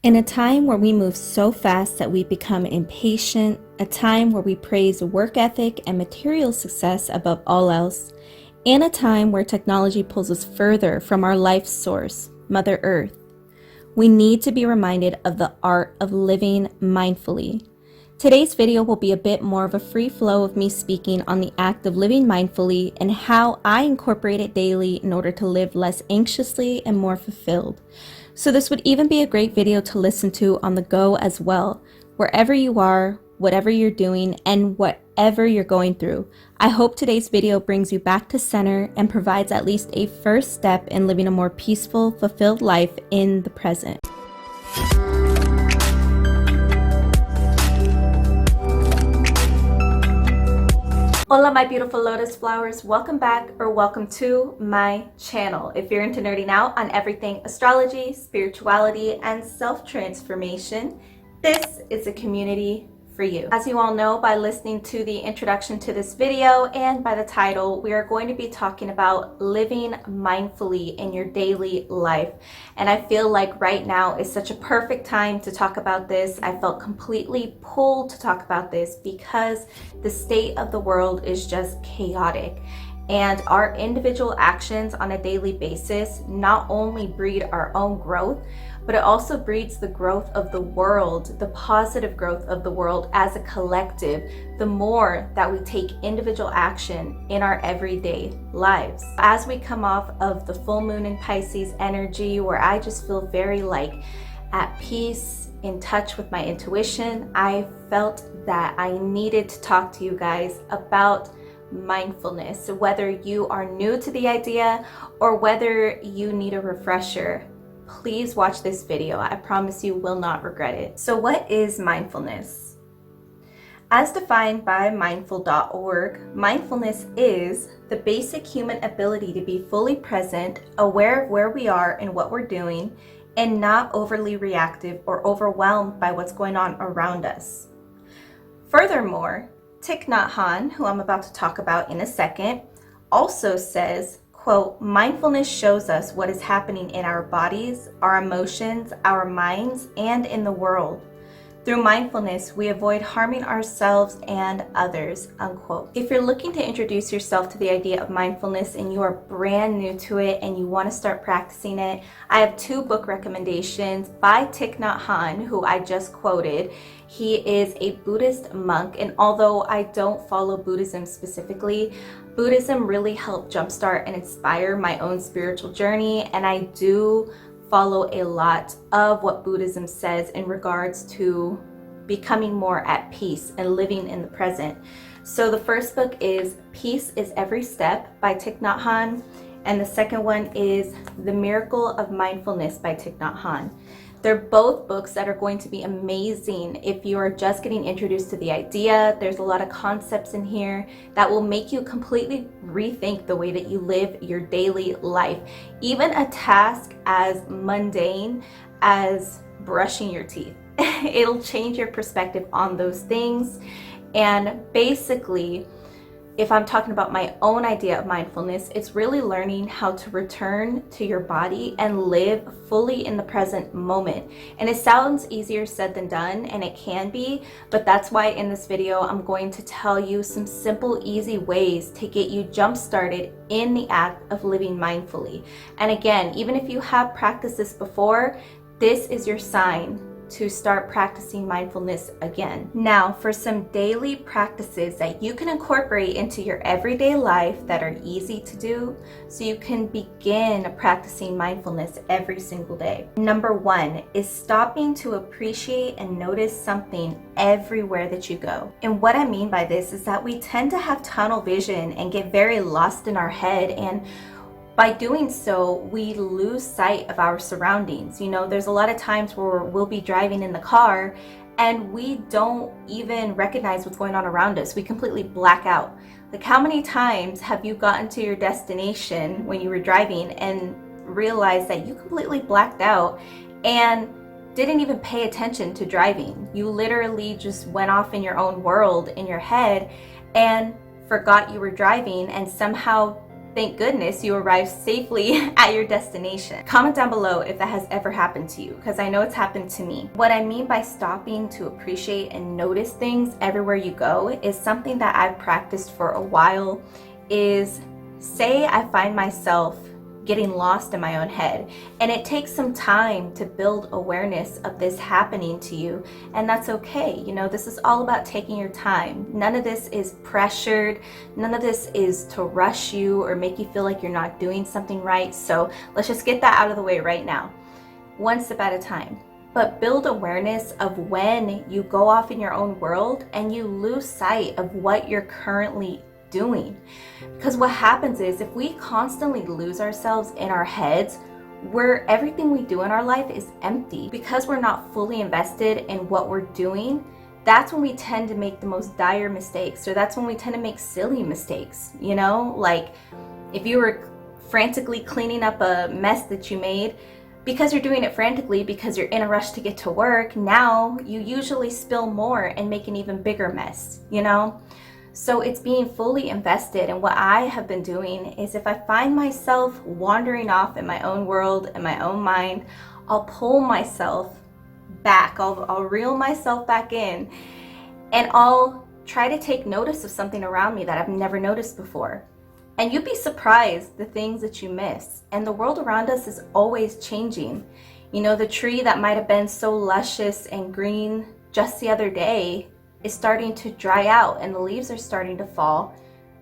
In a time where we move so fast that we become impatient, a time where we praise work ethic and material success above all else, and a time where technology pulls us further from our life source, Mother Earth, we need to be reminded of the art of living mindfully. Today's video will be a bit more of a free flow of me speaking on the act of living mindfully and how I incorporate it daily in order to live less anxiously and more fulfilled. So this would even be a great video to listen to on the go as well, wherever you are, whatever you're doing, and whatever you're going through. I hope today's video brings you back to center and provides at least a first step in living a more peaceful, fulfilled life in the present. Hola my beautiful lotus flowers, welcome back or welcome to my channel. If you're into nerding out on everything astrology, spirituality, and self-transformation, this is a community for you. As you all know by listening to the introduction to this video and by the title, we are going to be talking about living mindfully in your daily life. And I feel like right now is such a perfect time to talk about this. I felt completely pulled to talk about this because the state of the world is just chaotic. And our individual actions on a daily basis not only breed our own growth, but it also breeds the growth of the world, the positive growth of the world as a collective, the more that we take individual action in our everyday lives. As we come off of the full moon in Pisces energy, where I just feel very at peace, in touch with my intuition, I felt that I needed to talk to you guys about mindfulness, whether you are new to the idea or whether you need a refresher. Please watch this video. I promise you will not regret it. So what is mindfulness? As defined by mindful.org, mindfulness is the basic human ability to be fully present, aware of where we are and what we're doing, and not overly reactive or overwhelmed by what's going on around us. Furthermore, Tik Tok, who I'm about to talk about in a second, also says, quote, mindfulness shows us what is happening in our bodies, our emotions, our minds, and in the world. Through mindfulness, we avoid harming ourselves and others, unquote. If you're looking to introduce yourself to the idea of mindfulness and you are brand new to it and you want to start practicing it, I have two book recommendations by Tik Tok, who I just quoted. He is a Buddhist monk, and although I don't follow Buddhism specifically, Buddhism really helped jumpstart and inspire my own spiritual journey, and I do follow a lot of what Buddhism says in regards to becoming more at peace and living in the present. So the first book is Peace is Every Step by Tik Tok, and the second one is The Miracle of Mindfulness by Tik Tok. They're both books that are going to be amazing if you are just getting introduced to the idea. There's a lot of concepts in here that will make you completely rethink the way that you live your daily life. Even a task as mundane as brushing your teeth. It'll change your perspective on those things. And basically, if I'm talking about my own idea of mindfulness, it's really learning how to return to your body and live fully in the present moment. And it sounds easier said than done, and it can be, but that's why in this video, I'm going to tell you some simple, easy ways to get you jump started in the act of living mindfully. And again, even if you have practiced this before, this is your sign to start practicing mindfulness again. Now, for some daily practices that you can incorporate into your everyday life that are easy to do so you can begin practicing mindfulness every single day. Number one is stopping to appreciate and notice something everywhere that you go. And what I mean by this is that we tend to have tunnel vision and get very lost in our head, and by doing so, we lose sight of our surroundings. You know, there's a lot of times where we'll be driving in the car and we don't even recognize what's going on around us. We completely black out. Like, how many times have you gotten to your destination when you were driving and realized that you completely blacked out and didn't even pay attention to driving? You literally just went off in your own world in your head and forgot you were driving, and somehow thank goodness you arrived safely at your destination. Comment down below if that has ever happened to you, because I know it's happened to me. What I mean by stopping to appreciate and notice things everywhere you go is something that I've practiced for a while. Is, say I find myself getting lost in my own head, and it takes some time to build awareness of this happening to you, and that's okay. You know, this is all about taking your time. None of this is pressured. None of this is to rush you or make you feel like you're not doing something right. So let's just get that out of the way right now, one step at a time. But build awareness of when you go off in your own world and you lose sight of what you're currently doing. Because what happens is, if we constantly lose ourselves in our heads, where everything we do in our life is empty. Because we're not fully invested in what we're doing, that's when we tend to make the most dire mistakes, or that's when we tend to make silly mistakes. You know, like if you were frantically cleaning up a mess that you made, because you're doing it frantically because you're in a rush to get to work, now you usually spill more and make an even bigger mess, you know? So it's being fully invested. And what I have been doing is, if I find myself wandering off in my own world, in my own mind, I'll pull myself back. I'll reel myself back in, and I'll try to take notice of something around me that I've never noticed before. And you'd be surprised the things that you miss. And the world around us is always changing. You know, the tree that might have been so luscious and green just the other day is starting to dry out, and the leaves are starting to fall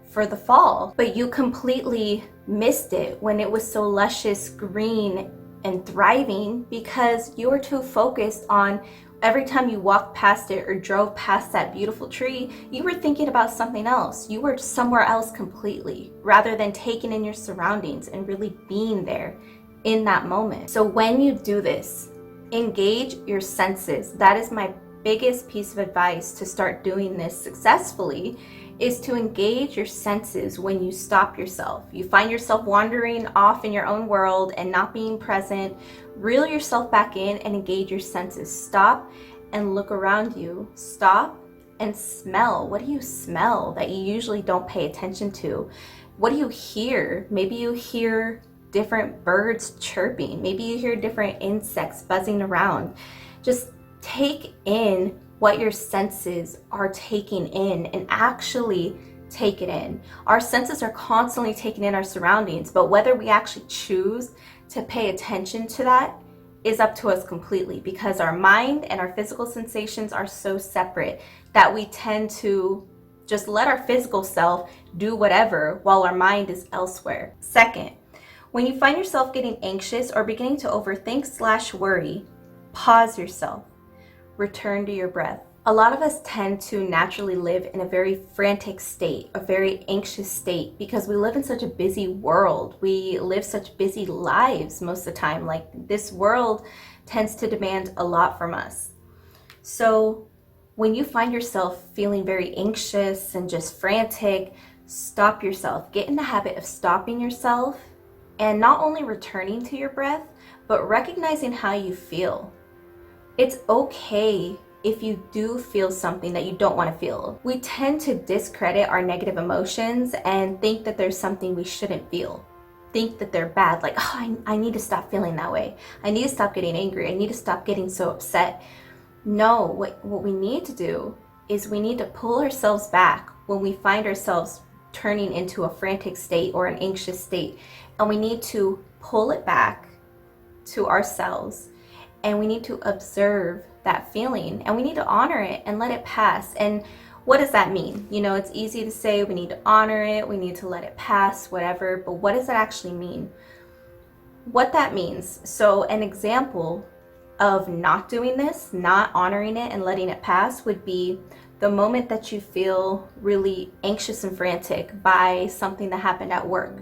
for the fall. But you completely missed it when it was so luscious, green, and thriving, because you were too focused on every time you walked past it or drove past that beautiful tree, you were thinking about something else. You were somewhere else completely, rather than taking in your surroundings and really being there in that moment. So when you do this, engage your senses. That is my biggest piece of advice to start doing this successfully, is to engage your senses when you stop yourself. You find yourself wandering off in your own world and not being present, reel yourself back in and engage your senses. Stop and look around you. Stop and smell. What do you smell that you usually don't pay attention to? What do you hear? Maybe you hear different birds chirping. Maybe you hear different insects buzzing around. Just take in what your senses are taking in, and actually take it in. Our senses are constantly taking in our surroundings, but whether we actually choose to pay attention to that is up to us completely, because our mind and our physical sensations are so separate that we tend to just let our physical self do whatever while our mind is elsewhere. Second, when you find yourself getting anxious or beginning to overthink/worry, pause yourself. Return to your breath. A lot of us tend to naturally live in a very frantic state, a very anxious state, because we live in such a busy world. We live such busy lives most of the time. Like, this world tends to demand a lot from us. So when you find yourself feeling very anxious and just frantic, stop yourself. Get in the habit of stopping yourself, and not only returning to your breath, but recognizing how you feel. It's okay if you do feel something that you don't want to feel. We tend to discredit our negative emotions and think that there's something we shouldn't feel. Think that they're bad, like, oh, I need to stop feeling that way. I need to stop getting angry. I need to stop getting so upset. No, what we need to do is we need to pull ourselves back when we find ourselves turning into a frantic state or an anxious state. And we need to pull it back to ourselves. And we need to observe that feeling, and we need to honor it and let it pass. And what does that mean? You know, it's easy to say we need to honor it, we need to let it pass, whatever, but what does that actually mean? What that means, so an example of not doing this, not honoring it and letting it pass, would be the moment that you feel really anxious and frantic by something that happened at work.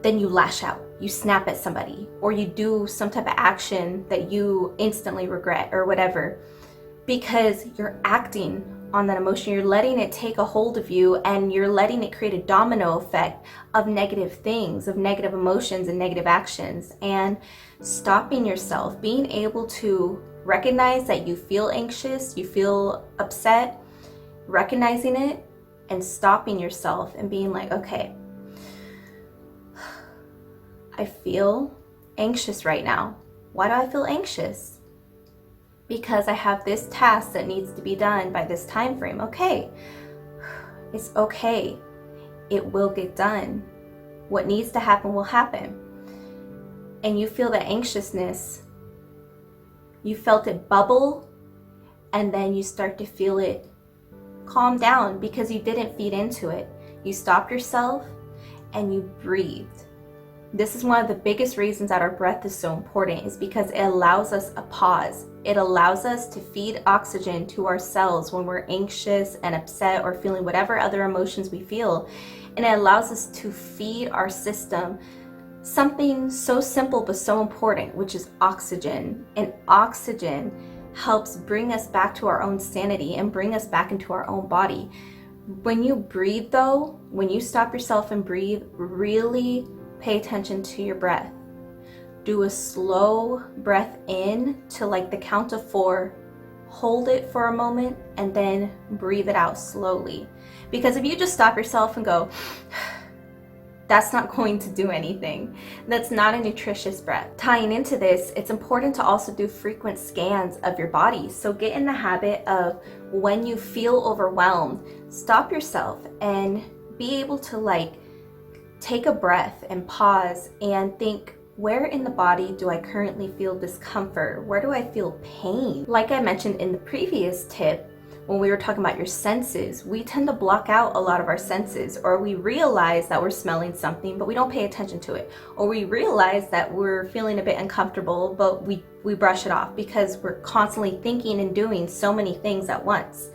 Then you lash out, you snap at somebody, or you do some type of action that you instantly regret or whatever, because you're acting on that emotion. You're letting it take a hold of you, and you're letting it create a domino effect of negative things, of negative emotions and negative actions. And stopping yourself, being able to recognize that you feel anxious, you feel upset, recognizing it and stopping yourself and being like, okay, I feel anxious right now. Why do I feel anxious? Because I have this task that needs to be done by this time frame. Okay, it's okay. It will get done. What needs to happen will happen. And you feel the anxiousness. You felt it bubble, and then you start to feel it calm down because you didn't feed into it. You stopped yourself and you breathed. This is one of the biggest reasons that our breath is so important, is because it allows us a pause. It allows us to feed oxygen to our cells when we're anxious and upset or feeling whatever other emotions we feel. And it allows us to feed our system something so simple but so important, which is oxygen. And oxygen helps bring us back to our own sanity and bring us back into our own body. When you breathe though, when you stop yourself and breathe, really pay attention to your breath. Do a slow breath in to like the count of 4. Hold it for a moment and then breathe it out slowly. Because if you just stop yourself and go, that's not going to do anything. That's not a nutritious breath. Tying into this, it's important to also do frequent scans of your body. So get in the habit of, when you feel overwhelmed, stop yourself and be able to like take a breath and pause and think, where in the body do I currently feel discomfort? Where do I feel pain? Like I mentioned in the previous tip, when we were talking about your senses, we tend to block out a lot of our senses, or we realize that we're smelling something, but we don't pay attention to it. Or we realize that we're feeling a bit uncomfortable, but we brush it off because we're constantly thinking and doing so many things at once.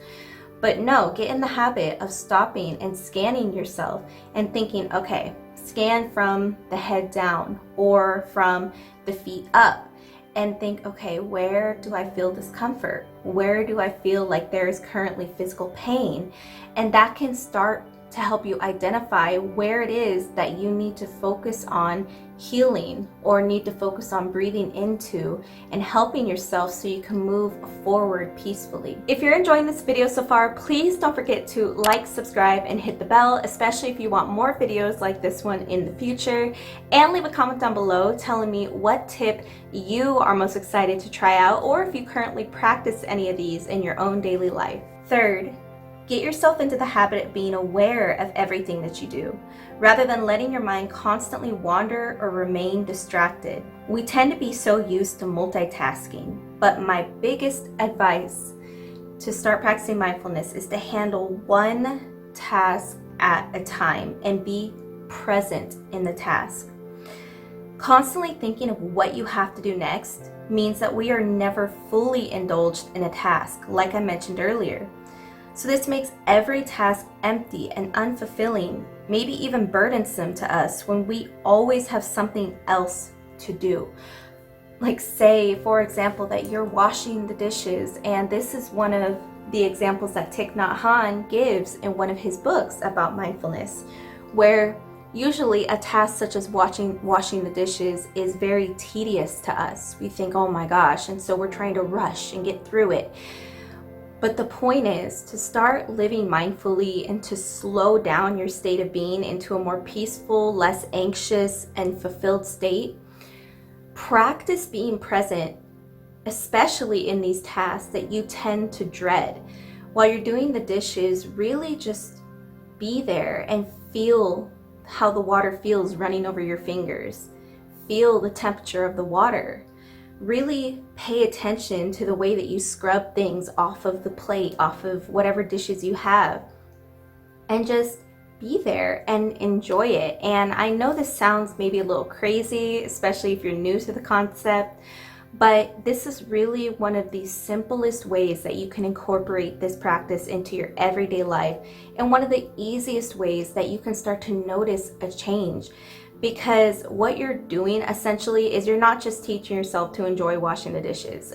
But no, get in the habit of stopping and scanning yourself and thinking, okay, scan from the head down or from the feet up, and think, okay, where do I feel discomfort? Where do I feel like there is currently physical pain? And that can start to help you identify where it is that you need to focus on healing or need to focus on breathing into and helping yourself so you can move forward peacefully. If you're enjoying this video so far, please don't forget to like, subscribe, and hit the bell, especially if you want more videos like this one in the future. And leave a comment down below telling me what tip you are most excited to try out, or if you currently practice any of these in your own daily life. Third, get yourself into the habit of being aware of everything that you do, rather than letting your mind constantly wander or remain distracted. We tend to be so used to multitasking, but my biggest advice to start practicing mindfulness is to handle one task at a time and be present in the task. Constantly thinking of what you have to do next means that we are never fully indulged in a task, like I mentioned earlier. So this makes every task empty and unfulfilling, maybe even burdensome to us, when we always have something else to do. Like say, for example, that you're washing the dishes, and this is one of the examples that Tik Tok gives in one of his books about mindfulness, where usually a task such as washing the dishes is very tedious to us. We think, oh my gosh, and so we're trying to rush and get through it. But the point is to start living mindfully and to slow down your state of being into a more peaceful, less anxious, and fulfilled state. Practice being present, especially in these tasks that you tend to dread. While you're doing the dishes, really just be there and feel how the water feels running over your fingers. Feel the temperature of the water. Really pay attention to the way that you scrub things off of the plate, off of whatever dishes you have, and just be there and enjoy it. And I know this sounds maybe a little crazy, especially if you're new to the concept, but this is really one of the simplest ways that you can incorporate this practice into your everyday life, and one of the easiest ways that you can start to notice a change. Because what you're doing essentially is you're not just teaching yourself to enjoy washing the dishes.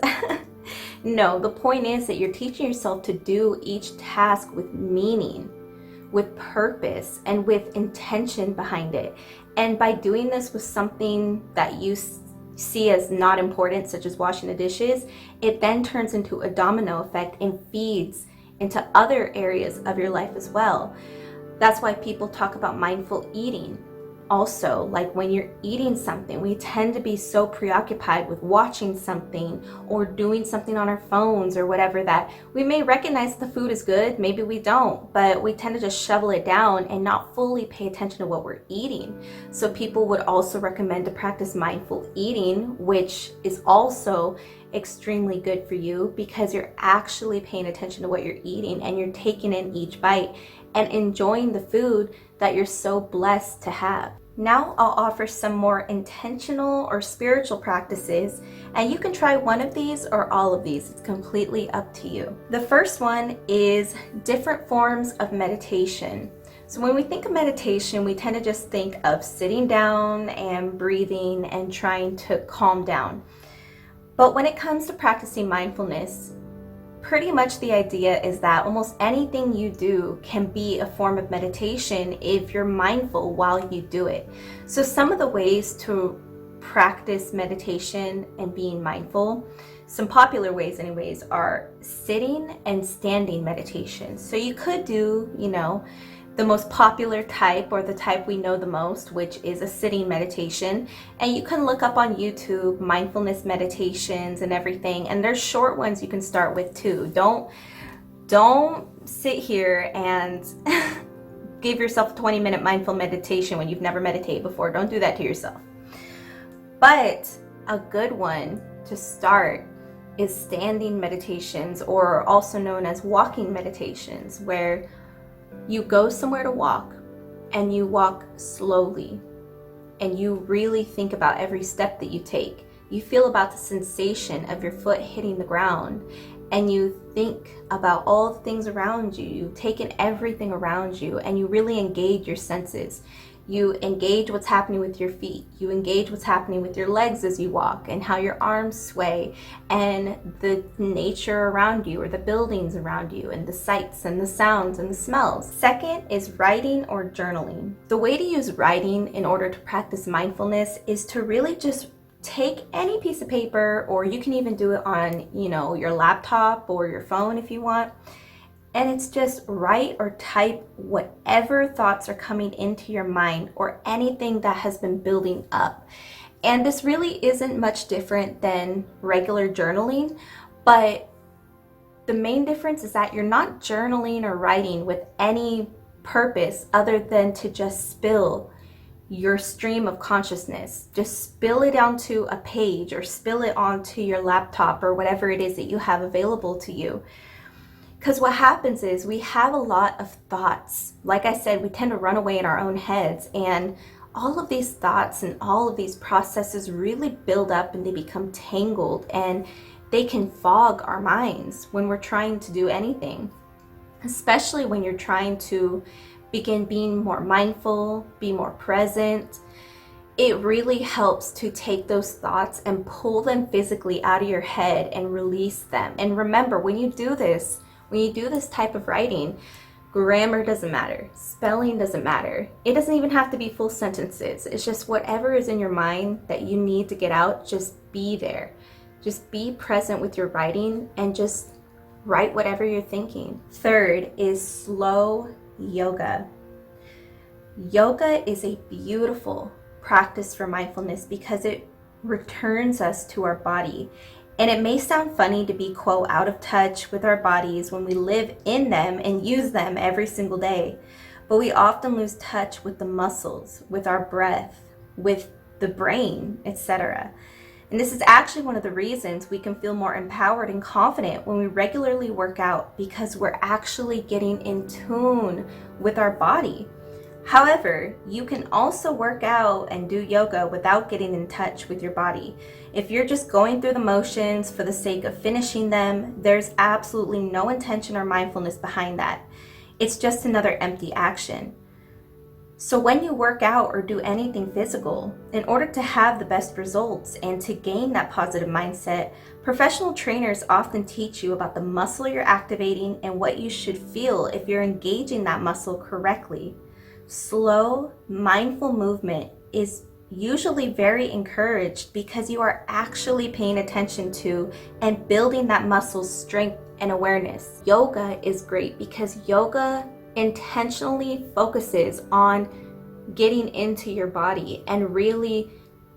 No, the point is that you're teaching yourself to do each task with meaning, with purpose, and with intention behind it. And by doing this with something that you see as not important, such as washing the dishes, it then turns into a domino effect and feeds into other areas of your life as well. That's why people talk about mindful eating. Also, like when you're eating something, we tend to be so preoccupied with watching something or doing something on our phones or whatever that we may recognize the food is good, maybe we don't, but we tend to just shovel it down and not fully pay attention to what we're eating. So people would also recommend to practice mindful eating, which is also extremely good for you because you're actually paying attention to what you're eating and you're taking in each bite and enjoying the food that you're so blessed to have. Now I'll offer some more intentional or spiritual practices, and you can try one of these or all of these. It's completely up to you. The first one is different forms of meditation. So when we think of meditation, we tend to just think of sitting down and breathing and trying to calm down. But when it comes to practicing mindfulness, pretty much the idea is that almost anything you do can be a form of meditation if you're mindful while you do it. So some of the ways to practice meditation and being mindful, some popular ways anyways, are sitting and standing meditation. So you could do, the most popular type, or the type we know the most, which is a sitting meditation. And you can look up on YouTube mindfulness meditations and everything, and there's short ones you can start with too. Don't sit here and give yourself a 20-minute mindful meditation when you've never meditated before. Don't do that to yourself. But a good one to start is standing meditations, or also known as walking meditations, where you go somewhere to walk and you walk slowly and you really think about every step that you take. You feel about the sensation of your foot hitting the ground, and you think about all the things around you. You take in everything around you and you really engage your senses. You engage what's happening with your feet. You engage what's happening with your legs as you walk and how your arms sway and the nature around you or the buildings around you and the sights and the sounds and the smells. Second is writing or journaling. The way to use writing in order to practice mindfulness is to really just take any piece of paper, or you can even do it on, your laptop or your phone if you want. And it's just write or type whatever thoughts are coming into your mind or anything that has been building up. And this really isn't much different than regular journaling, but the main difference is that you're not journaling or writing with any purpose other than to just spill your stream of consciousness. Just spill it onto a page or spill it onto your laptop or whatever it is that you have available to you. Because what happens is we have a lot of thoughts. Like I said, we tend to run away in our own heads, and all of these thoughts and all of these processes really build up and they become tangled, and they can fog our minds when we're trying to do anything, especially when you're trying to begin being more mindful, be more present. It really helps to take those thoughts and pull them physically out of your head and release them. And remember, when you do this type of writing, grammar doesn't matter, spelling doesn't matter. It doesn't even have to be full sentences. It's just whatever is in your mind that you need to get out, just be there. Just be present with your writing and just write whatever you're thinking. Third is slow yoga. Yoga is a beautiful practice for mindfulness because it returns us to our body. And it may sound funny to be, quote, out of touch with our bodies when we live in them and use them every single day. But we often lose touch with the muscles, with our breath, with the brain, etc. And this is actually one of the reasons we can feel more empowered and confident when we regularly work out, because we're actually getting in tune with our body. However, you can also work out and do yoga without getting in touch with your body. If you're just going through the motions for the sake of finishing them, there's absolutely no intention or mindfulness behind that. It's just another empty action. So when you work out or do anything physical, in order to have the best results and to gain that positive mindset, professional trainers often teach you about the muscle you're activating and what you should feel if you're engaging that muscle correctly. Slow, mindful movement is usually very encouraged because you are actually paying attention to and building that muscle's strength and awareness. Yoga is great because yoga intentionally focuses on getting into your body and really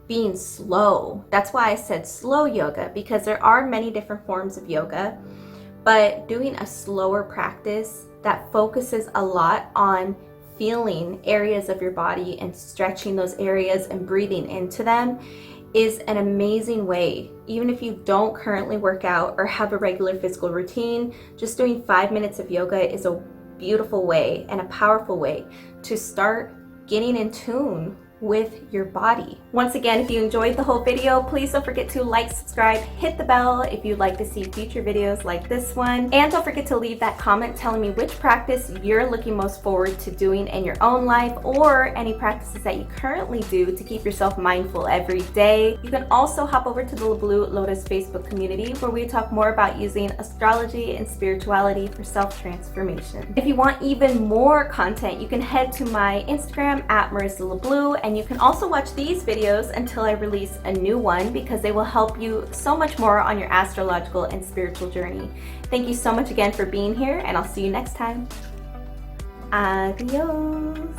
being slow. That's why I said slow yoga, because there are many different forms of yoga, but doing a slower practice that focuses a lot on feeling areas of your body and stretching those areas and breathing into them is an amazing way. Even if you don't currently work out or have a regular physical routine, just doing 5 minutes of yoga is a beautiful way and a powerful way to start getting in tune with your body. Once again, if you enjoyed the whole video, please don't forget to like, subscribe, hit the bell if you'd like to see future videos like this one. And don't forget to leave that comment telling me which practice you're looking most forward to doing in your own life, or any practices that you currently do to keep yourself mindful every day. You can also hop over to the LaBlue Lotus Facebook community, where we talk more about using astrology and spirituality for self-transformation. If you want even more content, you can head to my Instagram at Marisa LaBlue, and you can also watch these videos until I release a new one, because they will help you so much more on your astrological and spiritual journey. Thank you so much again for being here, and I'll see you next time. Adios.